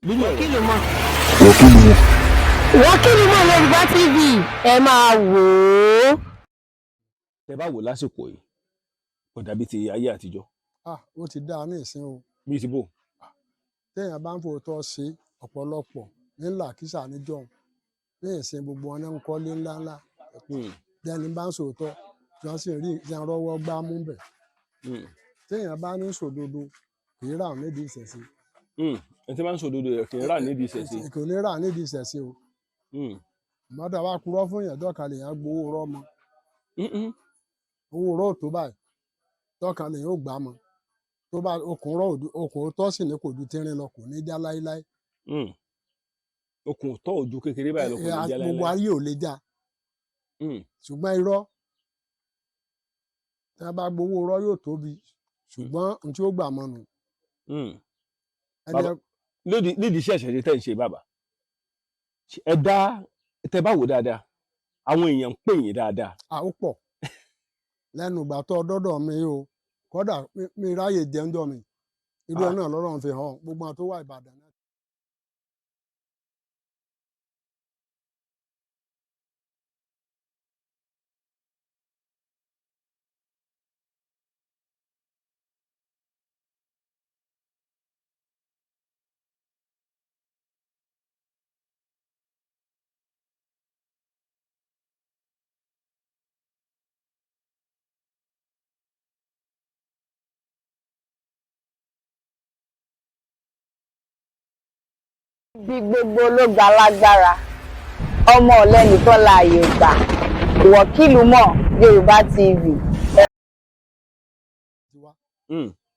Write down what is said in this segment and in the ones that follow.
Wọ́kìlù mọ̀. Wọ́kìlù mọ̀. Wọ́kìlù mọ̀ Yorùbá TV ẹ máa wò ó. Tẹ bá wò lásìkò yìí kò dàbí ti ayé àtijọ́. Ó ti dáa ní ìsìn o. Bíi ti bò. Téèyàn bá ń fòótọ́ ṣe ọ̀pọ̀lọpọ̀ nílà kísà níjọ́ ní ìsìn gbogbo wọn ń kọ́lé ńláńlá. Tẹ́ni bá ń sòótọ́ tí wọ́n sì rí ìyẹn rọ́wọ́ gbá mú bẹ̀. Téèyàn bá ní sòdodo kì í rà nídìí ìṣẹ̀ṣe. Ẹni tí bá ń sòdodo rẹ̀ kì í rà nídìí ìṣẹ̀ṣe. Kò ní rà nídìí ìṣẹ̀ṣe o. Mọ́tà wá purọ́ fún yẹn dọ́kàlẹ̀ yẹn gbowó rọ́ mọ́. Owó rọ́ tó báyìí dọ́kàlẹ̀ yẹn ó gbà mọ́. Tó bá okùn tó sì ní kò ju tínrín lọ kò ní já láíláí. Okùn tó ojú kékeré báyìí lọ kò ní já láíláí. Gbogbo ayé ò lè já. Ṣùgbọ́n irọ́ tí wọ́n bá gbowó rọ́ yóò tóbi ṣùgbọ́n n tí ó gbà mọ́ nù. Nídìí iṣẹ́ ìṣẹ̀ṣe tẹ́ ń ṣe bàbá ẹ dá tẹ bá wò dáadáa àwọn èèyàn ń pè yín dáadáa. Ó pọ̀ lẹ́nu ìgbà tó dọ́dọ̀ mi o kódà mi ráyè jẹ́ńdọ̀ mi irú ẹ̀ náà lọ́rọ̀ fi hàn gbogbo àwọn tó wà Ìbàdàn náà. Bí gbogbo ló ga lágbára ọmọ ọ̀lẹ nìkan láàyè gbà Wọ́kìlù mọ̀ Yorùbá TV.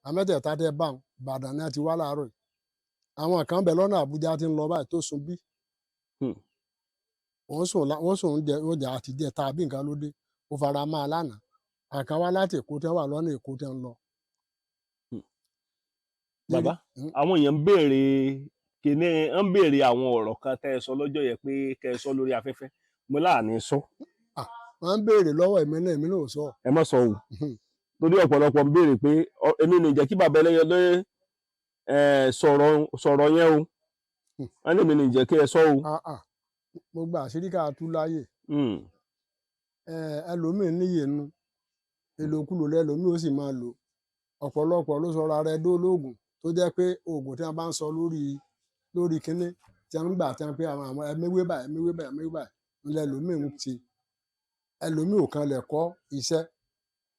Àmẹ́tẹ̀ẹ̀ta tẹ bá wọn Ìbàdàn náà ti wá láàárọ̀ yìí àwọn kan bẹ̀ lọ́nà Àbújá ti ń lọ báyìí tó sùn bí wọ́n sùn oúnjẹ àti díẹ̀ tàbí nǹkan ló dé ó fara máa lánàá àkàn wá láti Èkó tẹ́ wà lọ́nà Èkó tẹ́ ń lọ. Bàbá àwọn èèyàn ń béèrè kìíní ń béèrè àwọn ọ̀rọ̀ kan tẹ́ ẹ sọ lọ́jọ́ yẹn pé kẹ́ ẹ sọ lórí afẹ́fẹ́ mo láàánú sọ. Wọ́n ń béèrè lọ́wọ́ èmi náà sọ. Ẹ má sọ o torí ọ̀pọ̀lọpọ̀ ń béèrè pé èmi ní jẹ́ kí bàbá ẹlẹ́yẹ lé sọ̀rọ̀ yẹn o wọ́n ní èmi ní jẹ́ kí ẹ sọ o. Gbogbo àṣírí ká tú láyè ẹlòmíín níyè nu èlòkulò lẹ́lòmíín ó sì máa lò ọ̀pọ̀lọpọ̀ ló sọra rẹ̀ dólóògùn tó jẹ́ pé oògùn tí wọ́n bá ń sọ lórí kínní tí wọ́n ń gbà tí wọ́n pé àwọn ẹ̀mẹ́wé báyìí lẹ́lòmíín ń ti ẹlòmíín ò kan lẹ̀ kọ́ iṣẹ́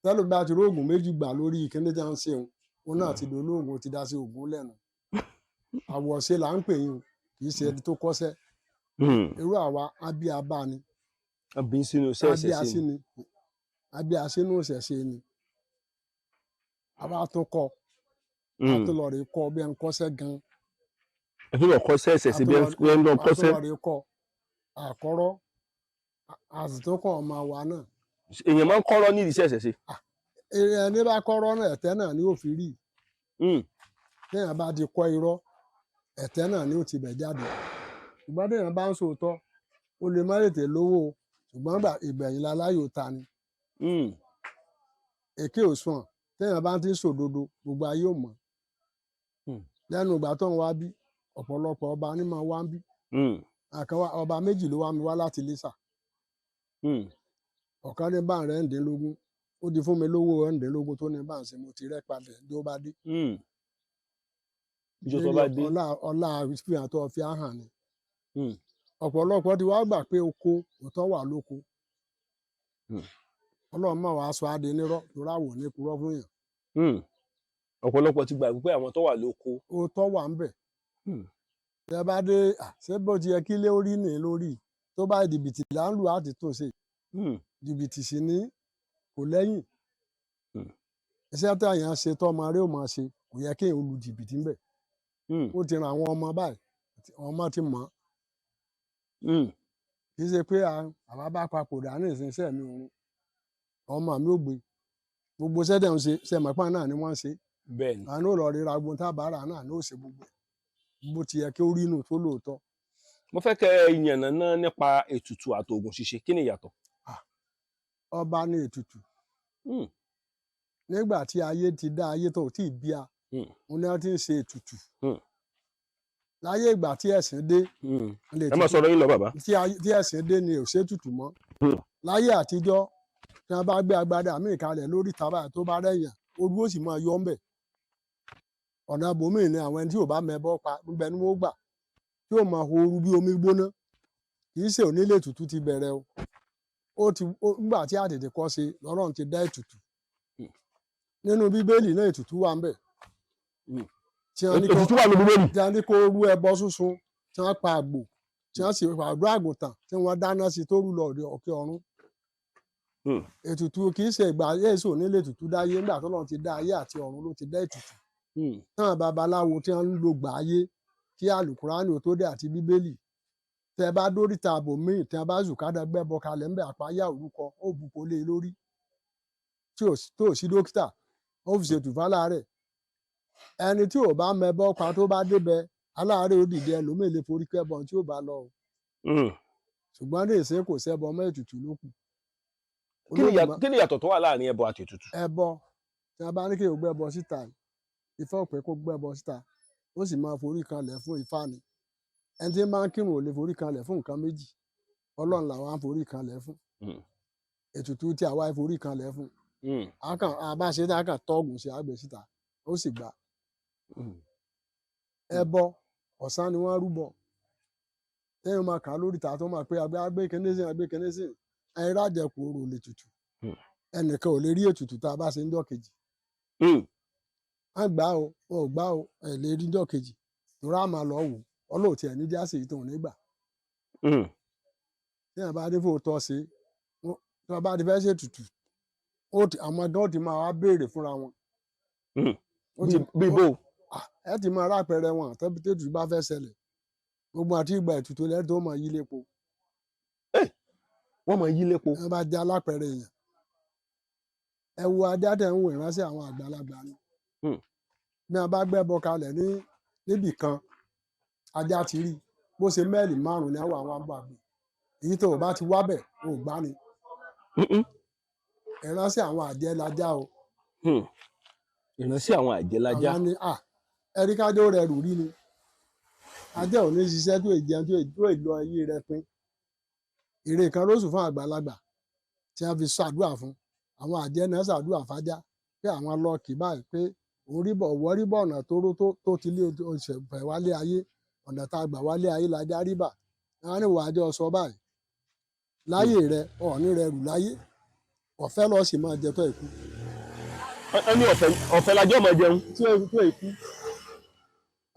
tẹ́lẹ̀ bá ti róògùn méjì gbà lórí kínní tí wọ́n ń ṣe òun náà ti dolóògùn ti dá sí oògùn lẹ́nu àwọ̀ṣe là ń pè yín kì í ṣe ẹni tó kọ́ṣẹ́ irú àwa abíabá ni abíasínú ṣẹ̀ṣe ni àwa tún kọ́ a tún lọ rè kọ́ bí ẹn kọ́ṣẹ́ gan. ẹ tún lọ kọ́ṣẹ́ ṣẹ̀ṣẹ̀ bí ẹn lọ kọ́ṣẹ́. a tún lọ rè kọ́ àkọ́rọ́ àsìtúnkọ̀ ọmọ wa náà. Èèyàn máa ń kọ́rọ́ nídìí iṣẹ́ ìṣẹ̀ṣe. Ẹni bá kọ́rọ́ náà ẹ̀tẹ́ náà ni ó fi rí. Téèyàn bá ti kọ́ irọ́ ẹ̀tẹ́ náà ni ó ti bẹ̀ jáde. Ṣùgbọ́n téèyàn bá ń sòótọ́ ó lè má tètè lówó ṣùgbọ́n ìgbẹ̀yìn láláyò ta ni. Èké ò sùn téèyàn bá ti ń sòdodo gbogbo ayé ò mọ̀. Lẹ́nu ìgbà tó ń wá bí ọ̀pọ̀lọpọ̀ ọba ní máa wá ń bí. Ọba méjì ló wá mi wá láti Iléṣà. Ọ̀kan ní bá ń rẹ̀ ẹ̀ǹdínlógún ó di fún mi lówó ẹ̀ǹdínlógún tó ní bá ń ṣe mo ti rẹ́ padà bí ó bá dé. Ọlá ìfihàn tó fi hàn ni. Ọ̀pọ̀lọpọ̀ ti wá gbà pé oko òótọ́ wà lóko. Ọlọ́run máa wàá sọ adé nírọ́ tó ráwò ní purọ́ fún yàn. Ọ̀pọ̀lọpọ̀ ti gbà pé àwọn tó wà lóko. Òótọ́ wà ń bẹ̀. Tẹ bá dé ṣé bó ti yẹ kí lé orí nì lórí tó bá jìbìtì là ń lù á ti tún ṣe. Jìbìtì sì ní kò lẹ́yìn. Iṣẹ́ tí àyàn ṣe tó ọmọ rẹ̀ ò máa ṣe kò yẹ kí èèyàn lu jìbìtì ń bẹ̀. Ó ti ran àwọn ọmọ báyìí ọmọ ti mọ̀. Kì í ṣe pé àwa bá papòdà ní ìsinsẹ́ mi òun ọmọ mi ò gbé gbogbo iṣẹ́ tẹ̀ ń ṣe ṣẹ̀mọ̀pá náà ni wọ́n ń ṣe. Bẹ́ẹ̀ni. Àná ò lọ ríra gbọ́n tábàárà náà ní ó ṣe gbogbo bó ti yẹ kí ó rí inú tó lóòótọ́. Mo fẹ́ kẹ́ ìyànnàná nípa ètùtù àtògùn ṣíṣe kí ni ìyàtọ̀? Ọba ní ètùtù. Nígbà tí ayé ti dá ayé tó tí ì bí a òun ni wọ́n ti ń ṣe ètùtù. láyé ìgbà tí ẹ̀sìn dé ẹ má sọ̀rọ̀ yín lọ bàbá. tí ẹ̀sìn dé ni ò ṣètùtù mọ́ láyé àtijọ́ tí wọ́n bá gbé agbada míì kalẹ̀ lórí tábà tó bá rẹ̀yàn ojú ó sì máa yọ ńbẹ̀ ọ̀nà bòmíì ni àwọn ẹni tí ò bá mẹbọ pa gbogbo ẹni wọ́n gbà tí ò máa horu bí omi gbóná kì í ṣe onílé ètùtù ti bẹ̀rẹ̀ o nígbà tí àtètè kọ́ ṣe lọ́rùn ti dá ètùtù nínú bíbélì náà ètùtù wà ńbẹ̀ ètùtù wà ní bíbélì. tí wọ́n ní kó rú ẹbọ sísun tí wọ́n pa àgbò tí wọ́n sì pàdó àgùntàn tí wọ́n dáná sí tó rú lọ òkè ọ̀run ètùtù kì í ṣe ìgbà yéésù onílé ètùtù dáyé nígbà tó lọ́n ti dá ayé àti ọ̀run ló ti dá ètùtù táwọn babaláwo tí wọ́n ń lo gbà ayé kí àlùkùránì tó dé àti bíbélì tẹ bá dóríta àbò míì tẹ bá zùkádà gbẹbọ kalẹ̀ ńbẹ àpáyà orúkọ ó bùkún lé lórí tó sí dókítà ó fi ṣètù fáláàrẹ̀ ẹni tí ò bá mẹbọ pa tó bá débẹ̀ aláàárẹ̀ ó dìde ẹlòmíì lè forí kẹbọ tí ò bá lọ o ṣùgbọ́n ní ìsìn kò ṣẹbọ mọ́ ètùtù ló kù. kí ni ìyàtọ̀ tó wà láàrin ẹbọ àti ètùtù. ẹbọ tí wọ́n bá ní kí o gbẹbọ síta Ifá ò pé kó gbẹbọ síta ó sì máa forí kanlẹ̀ fún Ifá ni ẹni tí máa ń kírun ò lè forí kanlẹ̀ fún nǹkan méjì Ọlọ́run làwọn á forí kanlẹ̀ fún ètùtù tí àwa forí kanlẹ̀ fún àbáṣe tí a kàn tọ́ọ̀gùn sí àgbẹ̀ síta ó sì gbà ẹbọ ọ̀sán ni wọ́n rúbọ téèyàn máa kà á lórí ta tó máa pé agbé kẹ́nẹ́sìn ẹ̀yin rájẹkù orò lè tutù ẹnìkan ò lè rí ètùtù tá a bá ṣe ń jọ́ kejì wọ́n gbà ó wọn ò gbà ó ẹ̀ lè rí jọ́ kejì torí a máa lọ wò ọlọ́ọ̀tì ẹ̀ níjà sí ìtàn nígbà téèyàn bá dé fòótọ́ ṣe tí wọ́n bá ti fẹ́ ṣètùtù àwọn gan ti máa wá béèrè fúnra wọn. bí bò. ẹ ti máa rápẹrẹ wọn tẹ́tù bá fẹ́ ṣẹlẹ̀ gbogbo àti ìgbà ètùtù lẹ́yìn tó máa yí lépo. wọ́n máa yí lépo. ẹ bá jẹ́ alápẹrẹ èèyàn ẹ wo ajá tẹ̀ ń wò ìránṣẹ́ àwọn àgbàlagbà ni bí wọ́n bá gbẹ́bọ kalẹ̀ níbì kan ajá ti rí bó ṣe mẹ́ẹ̀lì márùn-ún ní àwọn àgbà èyí tó o bá ti wábẹ̀ o gbá ni ìránṣẹ́ àwọn àjẹ́ lajá o. ìránṣẹ́ àwọn àjẹ́ lajá. àwọn ni ẹ̀ríkádé rẹ̀ rù rí ni ajá ò ní ṣiṣẹ́ tó ìjẹun tó ìlọ ayé rẹ̀ pín èrè kan lóṣù fún àgbàlagbà tí wọ́n fi ṣàdúrà fún àwọn àjẹ́ náà ṣàdúrà fájá pé àwọn lọ kì báyìí pé òun rí bọ̀ wọ́n rí bọ̀ ọ̀nà tó ti lé oṣù wálé ayé ọ̀nà tá a gbà wálé ayé lajá rí bà wọ́n ní wàá jọ sọ báyìí láyé rẹ̀ ọ̀ọ́nì rẹ̀ rù láyé ọ̀fẹ́ lọ sì máa jẹ tó ìkú. ẹ ní ọ̀fẹ́ lajẹ́ ọmọ jẹun. tí ó tó ìkú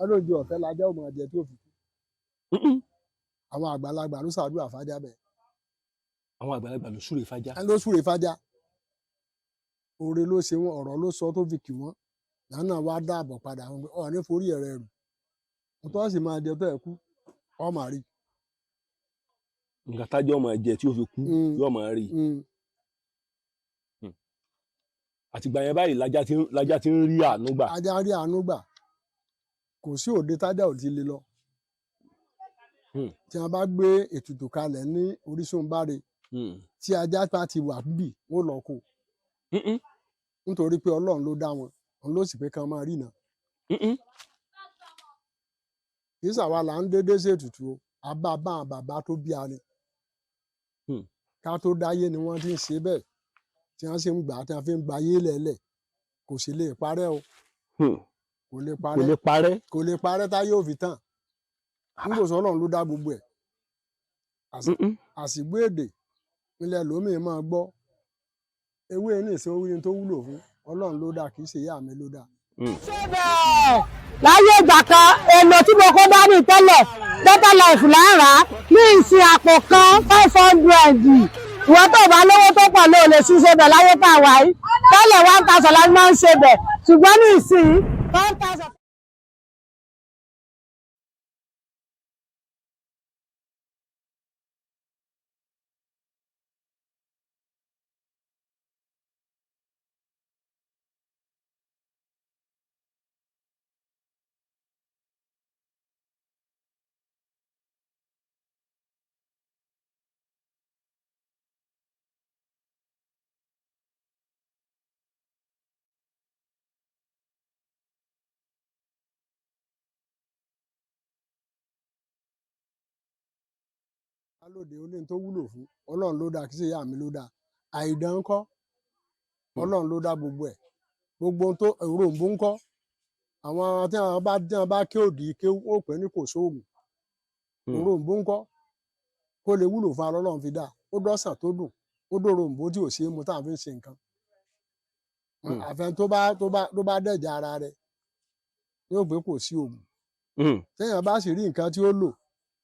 ẹ ló ju ọ̀fẹ́ lajẹ́ ọmọ jẹ tó fi kú. àwọn àgbàlagbà ló ṣàdúrà fájá bẹ́ẹ̀. àwọn àgbàlagbà ló súre fájá. ẹ ló súre fájá. oore ló ṣe wọn ọ̀rọ̀ ló sọ tó fi kì wọ́n lánàá wá dáàbọ̀ padà wọn ọ̀ ní forí ẹ̀rẹ̀ rù. mo tọ́ sì máa jẹ tó ìkú ọ máa rí. nǹkan tájọ́ ọmọ jẹ tí ó fi kú yóò máa rí. àtìgbà yẹn báyìí lajá ti ń rí àánú gbà. ajá rí àánú gbà kò sí òde tájà ò ti lè lọ. tí wọ́n bá gbé ètùtù kalẹ̀ ní Orísun Báre tí ajá bá ti wà bì wọ́n lọ kó nítorí pé Ọlọ́run ló dá wọn òun ló sì pé kán máa rí náà. kì í ṣàwa là ń dédé ṣètùtù o àbá bàbá tó bí a ni ká tó dáyé ni wọ́n ti ń ṣe bẹ́ẹ̀ tí wọ́n ṣe ń gbà tí wọ́n fi ń gba ayé lẹ̀lẹ̀ kò sì lè parẹ́ o kò lè parẹ́ táyé ò fi tàn nígbò sọ Ọlọ́run ló dá gbogbo ẹ̀ àsìgbó èdè ilẹ̀ lómìn máa gbọ́ ewé ní ìsìn orí tó wúlò fún Ọlọ́run ló dá kì í ṣe ìyá mi ló dá. ṣé bẹ́ẹ̀ láyé ìgbà kan èlò tí mo kó dání tẹ́lẹ̀ better life lára ní ìsìn àpò kan 500 ìwọ́n tó bá lówó tó pọ̀ ló lè sí ṣebẹ̀ láyé tá a wà yìí tẹ́lẹ̀ 1000 láti máa ń ṣebẹ̀ ṣùgbọ́n ní ìsìn 1000. lóde ó ní tó wúlò fún ọlọ́run ló dá kí ṣe ìyá mi ló dá àìdán ńkọ́ ọlọ́run ló dá gbogbo ẹ̀ gbogbo tó òròǹbó ńkọ́ àwọn tí wọn bá ké òdì ké ó pè ní kò sóògùn òròǹbó ńkọ́ kó lè wúlò fún alọ́lọ́run fi dá ó dọ́sàn tó dùn ó dòròǹbó tí ò ṣe é mu táwọn fi ń ṣe nǹkan àfẹn tó bá dẹ̀jà ara rẹ̀ yóò pé kò sí òògùn téèyàn bá sì rí nǹkan tí ó lò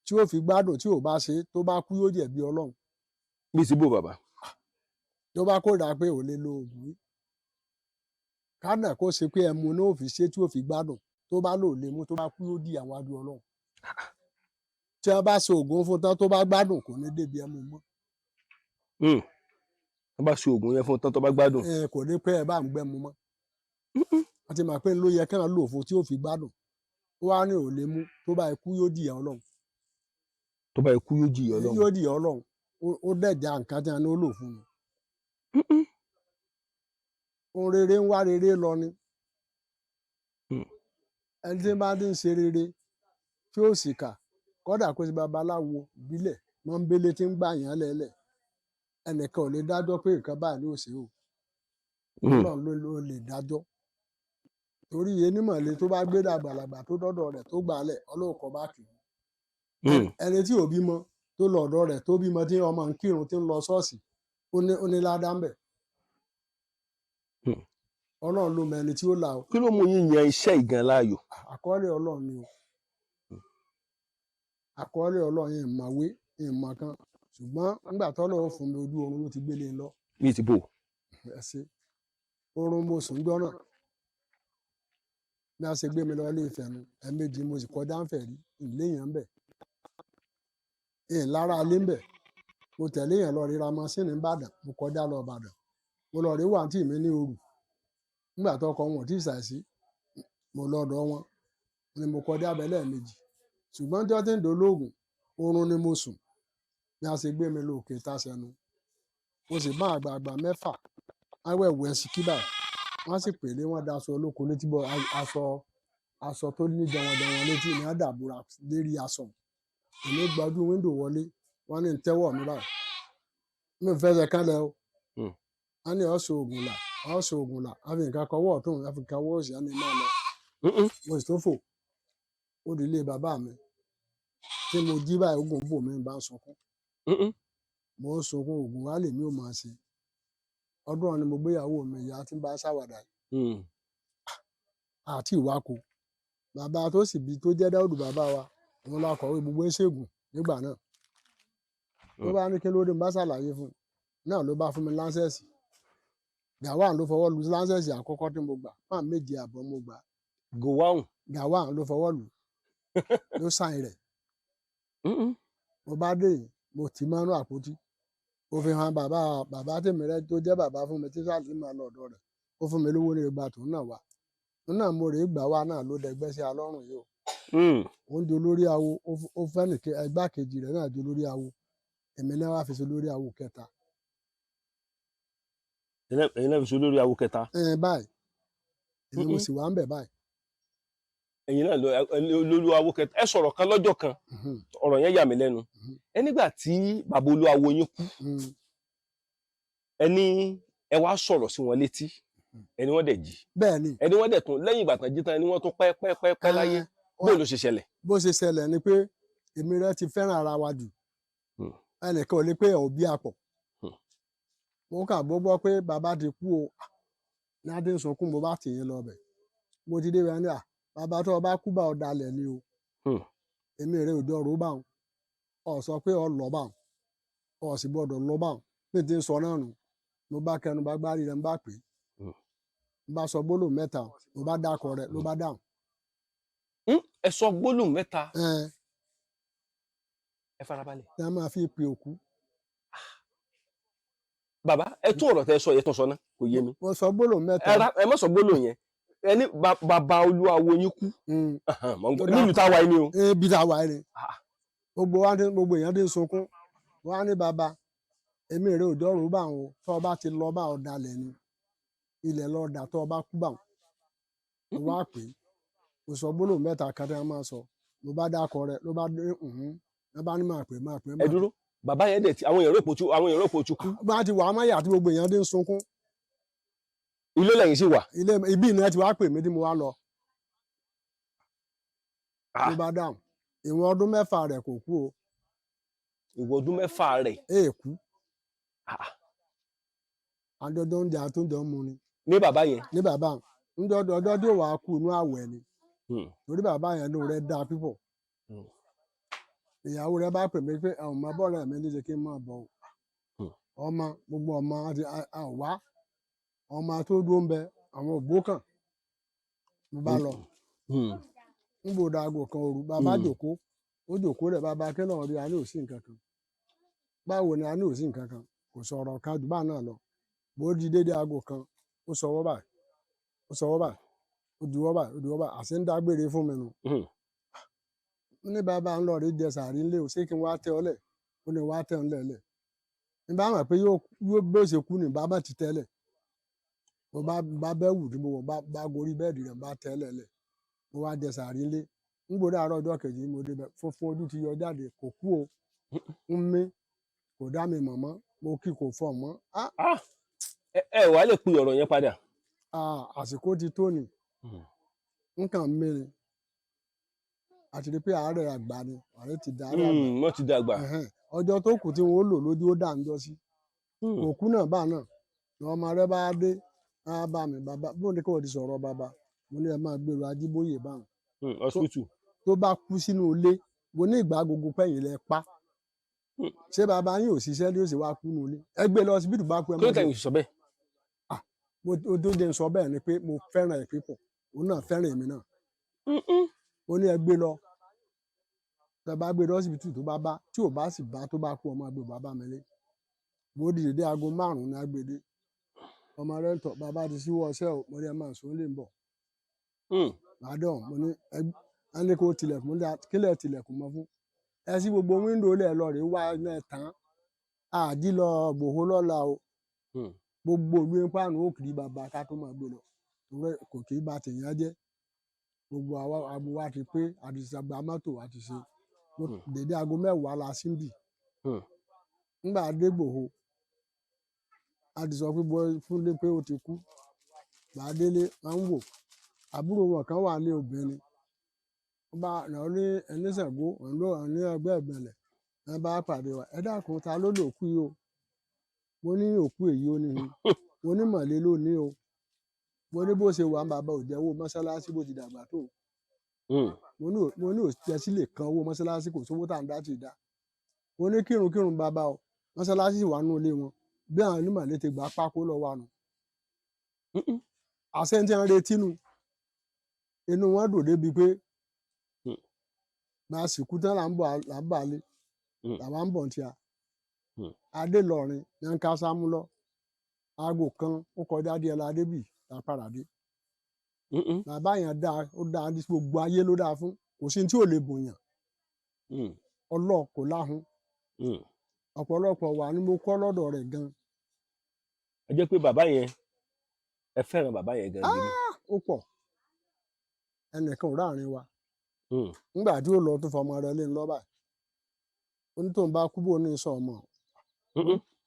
tí ó fi gbádùn tí ò bá ṣe tó bá kú yóò jẹ̀bi ọlọ́run. bí síbò bàbá. tó bá kódà pé ò lè lo oògùn yìí kánà kó ṣe pé ẹmu náà ò fi ṣe tí ò fi gbádùn tó bá lò lè mú tó bá kú yóò di àwọn adùn ọlọ́run. tí wọ́n bá ṣe oògùn fún tán tó bá gbádùn kò ní débi ẹmu mọ́. wọ́n bá ṣe oògùn yẹn fún tán tó bá gbádùn. kò ní pẹ́ ẹ bá ń gbẹ́mu mọ́. wọ́n ti mọ̀ pé ló yẹ kán lò fún tí ò fi gbádùn ó wá ní ò lè mú tó bá ikú yóò di ọlọ́run. tó bá ikú yóò di ọlọ́run. yóò di ọlọ́run ó dẹ̀jà nǹkan tí wọ́n ní ó lò fún un. ohun rere ń wá rere lọ ni. ẹni tí bá dín ṣe rere tí ó sì kà kódà kó sì babaláwo ìbílẹ̀ mọ́ńbélé tí ń gbà yàn lẹ́lẹ̀ ẹnìkan ò lè dájọ́ pé nǹkan báyìí ló ṣe o ọlọ́run ló lè dájọ́ torí enímọ̀lẹ́ tó bá gbé dàgbàlagbà tó dọ́dọ̀ rẹ̀ tó gbà lẹ̀ ọlọ́ọ̀kọ́ bá kì í ẹni tí ò bímọ tó lọ ọ̀dọ̀ rẹ̀ tó bímọ tí ọmọ ń kírun tí ń lọ ṣọ́ọ̀ṣì ó ní ládàá ń bẹ̀ ọlọ́run ló mọ ẹni tí ó là ó. kí ló mú yín yan iṣẹ́ ìgan láàyò. àkọọ́lẹ̀ ọlọ́run ni o àkọọ́lẹ̀ ọlọ́run yẹn mọ̀wé yẹn mọ̀ kan ṣùgbọ́n nígbà tọ́lọ́run fún mi ojú oorun ló ti gbélé lọ. bíi ti bò. ẹ ṣe oorun mo sùn jọ náà bí a ṣe gbé mi lọ ilé Ifẹ̀ nu ẹ̀ẹ̀mejì mo sì kọjá ń fẹ̀ rí ìléyàn ń bẹ̀ lára alé ń bẹ̀ mo tẹ̀lé yẹn lọ ríra mọ́sínì Ìbàdàn mo kọjá lọ Ìbàdàn mo lọ rí wàǹtí mi ní Òru nígbà tó kọ wọn ò tí ì ṣàìsí mo lọ́dọ̀ wọn ni mo kọjá abẹ lẹ́ẹ̀mejì ṣùgbọ́n tí wọ́n ti ń dolóògùn oorun ni mo sùn bí a ṣe gbé mi lọ Òkè Tàṣẹnu mo sì bá àgbààgbà mẹ́fà awẹ́wù ẹ̀sìn kíbà wọ́n sì pèlé wọn daṣọ olóko létí bọ́ aṣọ tó ní jẹ̀wọ̀n létí ní àdàbúrà lérí aṣọ èmi gbajú wíńdò wọlé wọ́n ní tẹ́wọ̀ mi báyìí mi ò fẹsẹ̀ kálẹ̀ o wọ́n ní ọ̀ṣọ́ ògùn là ọ̀ṣọ́ ògùn là àfi nǹkan kan wọ̀ tó àfi nǹkan wọ́ òṣìṣẹ́ ní máa lọ mo sì tó fò ó di ilé bàbá mi tí mo jí báyìí ogun bò mí bá ń sunkún mo ń sunkún ògùn wa lèmi ò máa ṣe ọdún ọ̀ni mo gbéyàwó mi ìyá tí ń bá ṣàwàdà àti ìwáko bàbá tó sì bí tó jẹ́ Dáúdù bàbá wa òun la kọ̀wé gbogbo ìṣègùn nígbà náà tó bá ní kí ló dé bá ṣàlàyé fún náà ló bá fún mi láńsẹ̀sì Gàwáàn ló fọwọ́ lu láńsẹ̀sì àkọ́kọ́ tí mo gbà máa 7 àbọ̀ mo gbà Gàwáàn ló fọwọ́ lù ló sàn rẹ̀ mo bá dé mo tì mọ́nú àpótí ó fi hàn bàbá tèmi rẹ tó jẹ́ bàbá fún mi tí sáàlì máa lọ ọ̀dọ̀ rẹ̀ ó fún mi lówó ní ìgbà tó náà wá náà mo rèé gbà wá náà ló dẹgbẹ́ sí alọ́rùn yìí o ó ń di olórí awo ó fẹ́ nìkan ẹgbàkejì rẹ̀ náà di olórí awo èmi náà wá fi sí olórí awo kẹta. ẹ̀yin náà fi sí olórí awo kẹta. báyìí èmi mo sì wá ń bẹ̀ báyìí. ẹ̀yin náà olórí awo kẹta ẹ sọ̀rọ̀ kan lọ́jọ́ kan ọ̀rọ̀ yẹn yà mí lẹ́nu ẹ nígbà tí bàbá olú awo yín kú ẹni ẹ wá sọ̀rọ̀ sí wọn létí ẹni wọ́n dẹ̀ jí bẹ́ẹ̀ni ẹni wọ́n dẹ̀ tún lẹ́yìn ìgbà tán jí tán ẹni wọ́n tún pẹ́ láyé bó ló ṣe ṣẹlẹ̀. bó ṣe ṣẹlẹ̀ ni pé èmi rẹ ti fẹ́ràn ara wa jù ẹnìkan ò lè pé òbí àpọ̀ mo kà gbọ́ pé bàbá ti kú o ní adé ń sunkún mo bá tì yín lọ bẹ̀ mo ti dé bẹ́ẹ̀ ní bàbá tó o bá kú bá ọ dalẹ̀ ni o èmi rẹ ò dọ̀rọ̀ bá wọn ọ sọ pé ọ lọ bá wọn ọ sì gbọ́dọ̀ lọ bá wọn pé tí ń sọ náà nù mo bá kẹnu bá gbárí rẹ ń bá pè é mo bá sọ gbólóhùn mẹ́ta mo bá dákọ rẹ ló bá dáhùn. ẹ sọ gbólóhùn mẹ́ta ẹ farabalẹ̀. ẹ máa fi pe òkú. bàbá ẹ tún ọ̀rọ̀ tẹ sọ yẹn tún sọ náà kò yé mi. mo sọ gbólóhùn mẹ́ta. ẹ má sọ gbólóhùn yẹn ẹni bàbá olúwawo yín kú nílùú táwa yìí ni o. ibi táwa yìí ni gbogbo èèyàn ti ń sunkún wọn á ní bàbá èmi rè òjò rò bá wọn tó o bá ti lọ bá ọ̀dàlẹ̀ ni ilẹ̀ lọ dà tó o bá kú bá wọn mo wá pè é mo sọ gbólóhùn mẹ́ta kan tí wọ́n máa sọ mo bá dákọ rẹ ló bá dé ló bá ní máa pè. ẹ dúró bàbá yẹn dẹ̀ àwọn èèyàn rò pò ti kú. bá ti wà á máyà àti gbogbo èèyàn dé ń sunkún ilé lẹ́yìn sì wà. ilé ibi ìnáyà ti wá pè mí tí mo wá lọ Ah. ló bá dáhùn ìwọ̀n ọdún 6 rẹ̀ kò kú o ìwọ ọdún 6 rẹ̀. èèkú Ah. àjọjọ oúnjẹ àtúnjọ ń mu ni ní bàbá yẹn. ní bàbá ọjọ́ tí ó wàá kú inú àwẹ̀ ni Hmm. torí bàbá yẹn ló rẹ̀ dáa pípọ̀ Hmm. ìyàwó rẹ̀ bá pè mí pé àwọn ọmọ bọ́ọ̀rẹ́ mi ní ṣe kí n máa bọ̀ Hmm. ọmọ gbogbo ọmọ àti àwa ọmọ tó dúró ń bẹ àwọn ògbó kan mo bá lọ Hmm. ń gbòdò aago kan òru bàbá Hmm. jòkó ó jòkó rẹ̀ bàbá kí náà rí a ní òsì nǹkan kan báwo ni a ní òsì nǹkan kan kò sọ̀rọ̀ ká jù bá náà lọ bó di dédé aago kan ó sọwọ́ báyìí ó sọwọ́ báyìí ó diwọ́ báyìí ó diwọ́ báyìí àṣẹ ń dágbére fún mi nù Hmm. ní bàbá ń lọ rí jẹ sàárì ńlẹ ò ṣé kí n wá tẹ ọ lẹ ó ní wá tẹ ọ ńlẹ lẹ ní bá mọ̀ pé yóò bó ṣe kú ní bàbá ti tẹ́lẹ̀ mo bá bẹ́ wù tí mo wọ̀ bá gorí bẹ́ẹ̀dì rẹ̀ bá tẹ́lẹ̀ lẹ̀ mo wá jẹ sàárì ńlẹ ń gbòdì àárọ̀ ọjọ́ kejì mo débẹ̀ funfun ojú ti yọ jáde kò kú o ń mí kò dá mi mọ̀ mọ́ mo kí kò fọ̀ mọ́ Ah. ẹ wàá lè pe ọ̀rọ̀ yẹn padà. àsìkò ti tó ni Hmm. nǹkan mìíràn àti rí pé àárẹ̀ àgbà ni àárẹ̀ ti dá àárẹ̀ àgbà wọ́n ti dàgbà. ọjọ́ tó kù tí wọ́n lò lójú ó dà ń jọ sí Hmm. òkú náà bá náà ni ọmọ rẹ bá dé á bá mi bàbá bóun ní kí wọ́n ti sọ̀rọ̀ bàbá mo ní ẹ máa gbèrò Ajíbóyè báwọn Hmm. hospital. tó bá kú sínú ilé mo ní ìgbà gbogbo pẹ́yìn lẹ pa Hmm. ṣé bàbá yín ò ṣiṣẹ́ ní òsì wá kú nínú ilé ẹ gbé lọ ọsibítù bá kú ẹ kí ló máa tẹ̀yìn sọ bẹ́ẹ̀. mo tó dé ń sọ bẹ́ẹ̀ ni pé mo fẹ́ràn ẹ̀ pípọ̀ òun náà fẹ́ràn èmi náà ó ní ẹ gbé lọ tẹ bá gbé lọ ọsibítù tó bá bá tí ò bá sì bá tó bá kú ọmọ ẹgbẹ́ bàbá mi lé mo dìde dé aago 5 ní agbèdé ọmọ rẹ ń tọ bàbá ti síwọ́ ọṣẹ́ ò mo ní ẹ máa sùn lè ń bọ̀ Hmm. màdán mo ní ẹ ní kó tilẹ̀kùn mo ní kílẹ̀ tilẹ̀kùn mọ́ fún ẹ sí gbogbo wíńdò lẹ̀ lọ rèé wá iná ẹ̀ tán àjí lọ gbòho lọ́la o Hmm. gbogbo ìlú páànù ó kiri bàbá ká tó máa gbé lọ torí kò kì í ba tèèyàn jẹ́ gbogbo àwa abo wa ti pé àti ṣàgbà mọ́tò àti ṣe dédé aago 10 la síbì Hmm. nígbà dé gbòho a ti sọ pé fúnlé pé ó ti kú gbàdélé máa ń wò àbúrò wọn kan wà ní obìnrin wọn bá ràn ní ẹníṣàngó ní ẹgbẹ́ ìgbẹ̀lẹ̀ ẹ bá pàdé wa ẹ dákun ta ló lò kú yìí o mo ní òkú èyí ó ní mo ní mọ̀lẹ́ lónìí o mo ní bó ṣe wà ń bàbá òjẹ́ owó mọ́ṣáláṣí bó ti dàgbà tó Hmm. mo ní òjẹ́ lè kan owó mọ́ṣáláṣí kò sówó tá à ń dá tì í dá mo ní kírun bàbá o mọ́ṣáláṣí wà nù ilé wọn bí àwọn onímọ̀lẹ́ ti gbà pákó lọ wà nù àṣẹ tí wọ́n retí nù inú wọn dùn débi pé máa sìnkú tán là ń bà lé làwọn ń bọ̀ ní tíya adé lọrin ní ń ká sámú lọ aago kan ó kọjá díẹ̀ ládébì tá a padà dé bàbá yẹn dáa ó dáa ní gbogbo ayé ló dáa fún kò sí tí ò lè bòyàn ọlọ́ọ̀ kò láhùn ọ̀pọ̀lọpọ̀ wà ní mo kọ́ lọ́dọ̀ rẹ̀ gan. ẹ jẹ́ pé bàbá yẹn ẹ fẹ́ràn bàbá yẹn gan gidi. ó pọ̀ ẹnìkan ò ráàrin wa nígbà tí ó lọ tó fọmọ rẹ̀ lé ńlọ báyìí ó ní tóun bá kú bó ní sọ ọmọ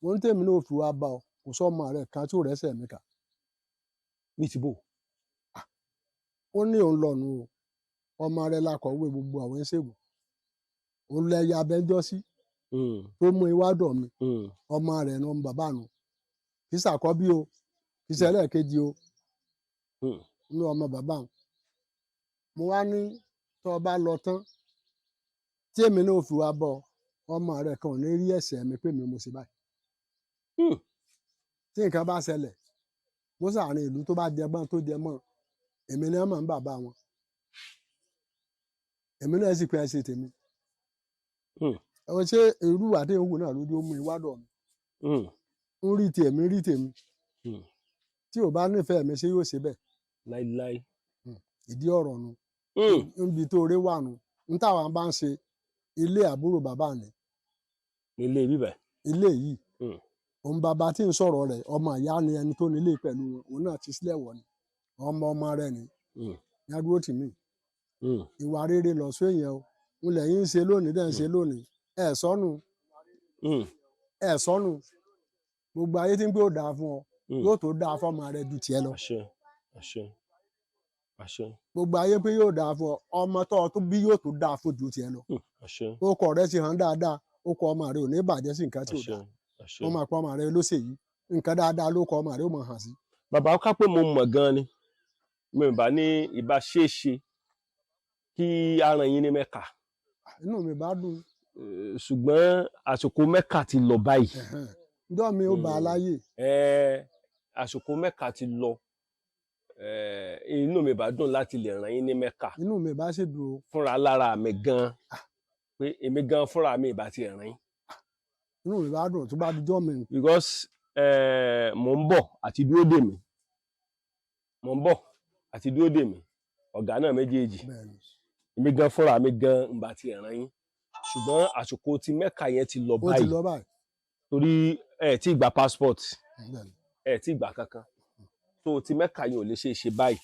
mo ní tèmi náà fi wá bá ọ kò sọ ọmọ rẹ̀ kan tí ò rẹ́sẹ̀ mi kà. ní ti bò. ó ní òun lọ́nu o ọmọ rẹ̀ lakọ̀wé gbogbo àwọn ìṣègùn òun lẹ́yà abẹ́jọ́ sí tó mú iwádọ̀ mi ọmọ rẹ̀ ní ọmọ bàbá nu kì í ṣàkọ́bí o kì í ṣẹlẹ̀ kejì o ní ọmọ bàbá nu mo wá ní tó o bá lọ tán tí èmi náà fi wá bọ ọmọ rẹ̀ kan ò ní rí ẹ̀ṣẹ̀ mi pé mi mo ṣe báyìí tí nǹkan bá ṣẹlẹ̀ mo sàárín ìlú tó bá jẹgbọ́n tó jẹ mọ́ èmi náà mọ̀ ń bàbá wọn èmi náà sì pé ẹ ṣe tèmi ẹ̀wọ̀n ṣé irú àdéhùn wò náà lójú ó mú ìwádọ̀ mi ń rí tèmi tí ò bá nífẹ̀ẹ́ mi ṣé yóò ṣe bẹ́ẹ̀ láíláí ìdí ọ̀rọ̀ nu níbi tó rí wà nu ń táwọn bá ń ṣe ilé àbúrò bàbá ni ilé bíbẹ ilé yìí òun bàbá tí ń sọ̀rọ̀ rẹ̀ ọmọ ìyá ni ẹni tó nílé pẹ̀lú wọn òun náà ti sílẹ̀ wọ̀ ni ọmọ rẹ̀ ni yàdúró tì mí ìwà rere lọ sí èèyàn o ńlẹ̀ yín ń ṣe lónìí dẹ̀ ń ṣe lónìí ẹ̀ sọ́nù ẹ sọnù gbogbo ayé tí ń gbé ó dáa fún ọ yóò tó dáa fọmọ rẹ ju tiẹ̀ lọ àṣẹ àṣẹ àṣẹ gbogbo ayé pé yóò dáa fún ọ ọmọ tó bí yóò tó dáa fún ju tiẹ̀ lọ àṣẹ orúkọ rẹ ti hàn dáadáa orúkọ ọmọ rẹ ò ní bàjẹ́ sí nǹkan tí ò àṣẹ dáa àṣẹ. wọn máa pọ ọmọ rẹ lóṣèyí nǹkan dáadáa ló kọ ọmọ rẹ ó máa hàn sí. bàbá ká pé mo mọ̀ gan ni mi ò bá ní ìbá ṣeéṣe kí aràn yín ní Mẹ́kà inú mi bá dùn ṣùgbọ́n àsìkò Mẹ́kà ti lọ báyìí ǹjọ́ mi ó bá a láyè àsìkò Mẹ́kà ti lọ inú mi bá dùn láti lè ràn yín ní Mẹ́kà inú mi bá ṣe dùn o fúnra lára mi gan pé èmi gan fúnra mi ìbá ti ràn yín. inú mi bá dùn tó bá dijọ́ mi. because mò ń bọ̀ àti dúró dè mí mò ń bọ̀ àti dúró dè mí ọ̀gá náà méjèèjì èmi gan fúnra mi gan ìbá ti ràn yín ṣùgbọ́n àsìkò tí Mẹ́kà yẹn ti lọ báyìí torí ẹ tí gba passport ẹ tí gba kankan tó ti Mẹ́kà yẹn ò lè ṣe é ṣe báyìí.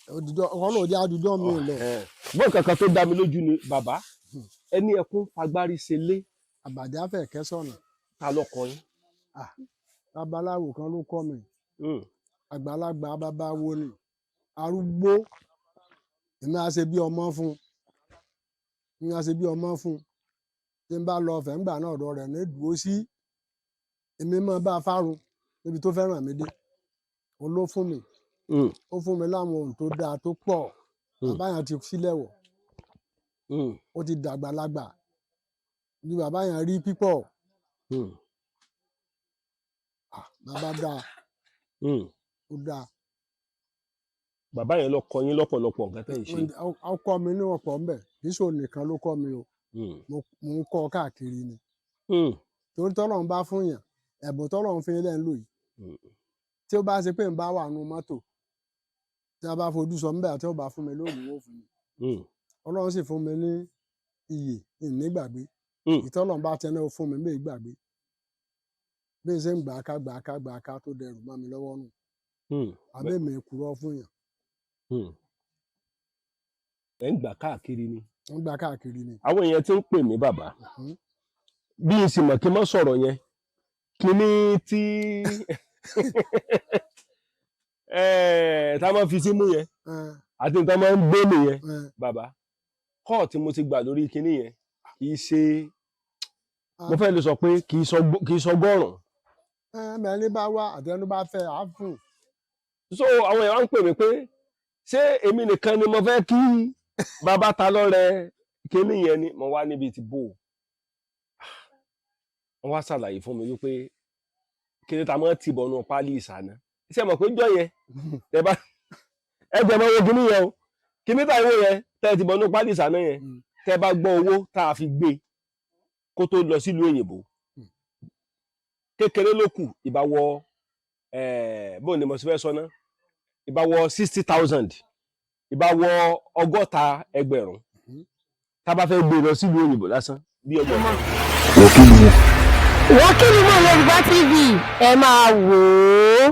ọkọ náà jẹ́ àdújọ́ mi lọ. gbọ́n kankan tó dá mi lójú ni bàbá ẹni ẹkún fagbárí ṣe lé. àbàjá fẹ́ kẹ́sọ̀nà. ta lọkọ yín. babaláwo kan ló kọ́ mi àgbàlagbà babawo ni arúgbó èmi á ṣe bí ọmọ fún èmi á ṣe bí ọmọ fún tí n bá lọ ọ̀fẹ́ ńgbà náà ọ̀dọ̀ rẹ̀ ní dúró sí èmi máa bá a fárun níbi tó fẹ́ràn mi dé òun ló fún mi ó fún mi láwọn ohun tó dáa tó pọ̀ bàbá yẹn ti sílẹ̀ wọ̀ ó ti dàgbàlagbà ni bàbá yẹn rí pípọ̀ bàbá dáa ó dáa. bàbá yẹn lọ kọ́ yín lọ́pọ̀lọpọ̀ nǹkan tẹ́ ẹ̀ ṣe. ó kọ́ mi ní ọ̀pọ̀ ńbẹ̀ kì í ṣe òun nìkan ló kọ́ mi o mo ń kọ́ káàkiri ni torí tọ́lọ́run bá fún yàn ẹ̀bùn tọ́lọ́run fi lẹ́ ń lò yìí tí ó bá ṣe pé ń bá wà nù mọ́tò tí a bá fojú sọ ńbẹ̀ àti ó bá fún mi lóògùn ó fún mi ọlọ́run sì fún mi ní iyè ìnígbàgbé ìtọ́lọ́run bá tẹ́lẹ̀ ó fún mi mí ìgbàgbé bí n ṣe ń gbà ká tó dẹrù mọ́ mi lọ́wọ́ nù àbẹ́ mi kúrọ́ fún yàn. ẹ̀ ń gbà káàkiri ni. ń gbà káàkiri ni. àwọn èèyàn ti ń pè mí bàbá bí n sì mọ̀ kí n mọ́ sọ̀rọ̀ yẹn kíní tí tá a máa fi símú yẹn àti tá a máa ń gbé nìyẹn bàbá kọ́ọ̀ tí mo ti gbà lórí kíní yẹn kì í ṣe mo fẹ́ lè sọ pé kì í sọgọ́rùn. mẹ́rin bá wá àtẹnu bá fẹ́ á fún. so àwọn èèyàn wá ń pè mí pé ṣé èmi nìkan ni mo fẹ́ kí bàbá ta lọ́rẹ kíní yẹn ni mo wá níbi tí bò wọ́n wá ṣàlàyé fún mi wípé kíní ta máa ti bọ̀nù pálí ìsànà iṣẹ́ mọ̀ pé jọ yẹn ẹ jẹ́ mọ́ owó kíní yẹn o kíní ta ìwé yẹn tẹ́ ti bọ̀nù pálí ìsànà yẹn tẹ́ bá gbọ́ owó tá a fi gbé kó tó lọ sílùú òyìnbó kékeré ló kù ìbáwọ bó ni mo sì fẹ́ sọ ná ìbáwọ 60,000 ìbáwọ 160,000 tá a bá fẹ́ gbé lọ sílùú òyìnbó lásán bí ọjọ́ kan. Wọ́kìlì Mọ́ Yorùbá TV ẹ máa wò ó.